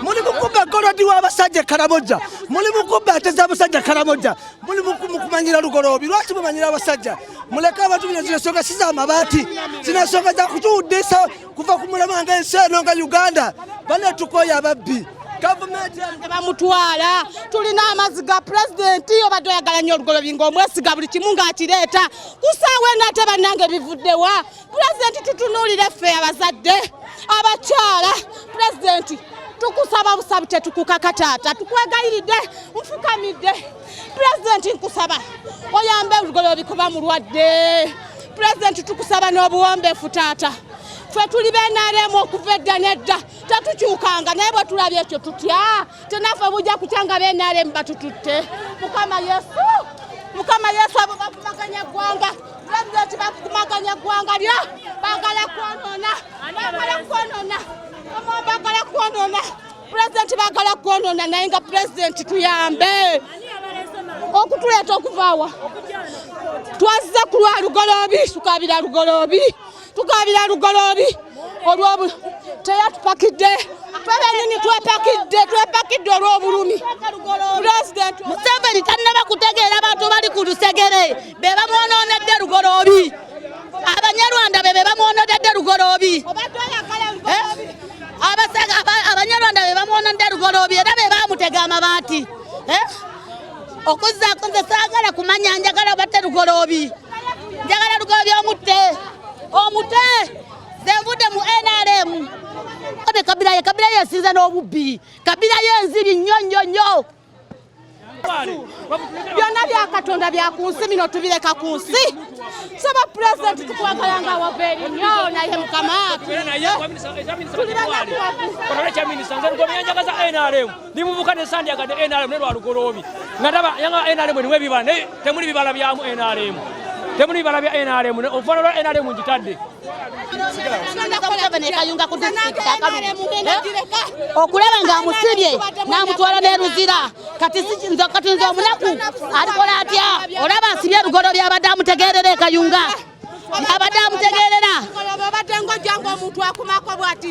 Muli mukubba golodi w'abasajja Karamoja, muli mukubba ateza abasajja Karamoja, muli mukumanyira lugolobi. Lwaki mumanyira abasajja? Muleka abantu bino zinasonga siza amabati, zinasonga za kutuudisa kuva ku mulema ng'ensi eno nga Uganda. Bane tukoya ababbi gavumenti bamutwala. Tulina amazzi ga pulezidenti obadde oyagala nnyo olugolobi ng'omwesiga buli kimu ng'akireeta. Kusaawa eno ate bannange bivuddewa. Pulezidenti tutunuulire ffe abazadde abakyala. Pulezidenti tukusaba busabi tetukukaka taata, tukwegayiridde nfukamidde. Pulezidenti nkusaba oyambe olugolobi kuba mulwadde. Pulezidenti tukusaba n'obuwombeefu taata. Ffe tuli b'NRM okuva edda n'edda tatukyukanga, naye bwe tulabye ekyo tutya. Tenaffe bujja kukyanga b'NRM batututte. Mukama Yesu abo bakumaganya ggwanga. Pulezidenti bakumaganya ggwanga lyo baagala kwonoona. Pulezidenti baagala kwonoona, naye nga pulezidenti tuyambe okutuleeta okuvaawa. Twazze ku lwa lugolobi, tukabira lugolobi olw'obu teyatupakidde. Twebennyini twepakidde olw'obulumi. Pulezidenti Museveni tannaba kutegeera abantu bali ku lusegere be bamwonoonedde lugolobi. Abanyarwanda be bamwonoonedde lugolobi. Abanyarwanda be bamwonoonedde lugolobi era be bamutega amabaati. Okuzzaako nze saagala kumanya, njagala batte lugolobi. Njagala lugolobi omute. Ze nvudde mu NRM. Kabila yesinze n'obubbi. Kabila yenzibi nnyo. Byonna bya Katonda bya ku nsi bino tubireka ku nsi. Saba pulezidenti tukwagala nga wava erinnya naye Mukama temuli bibala bya NRM ofana lwa NRM njitadde okulaba nga amusibye n'amutwala n'eruzira. Kati nze omunaku alikola atya? Olaba asibye lugolobi abadde amutegeerera e Kayunga. Abadde amutegeerera. Obadde ng'ojja ng'omuntu akumako bw'ati.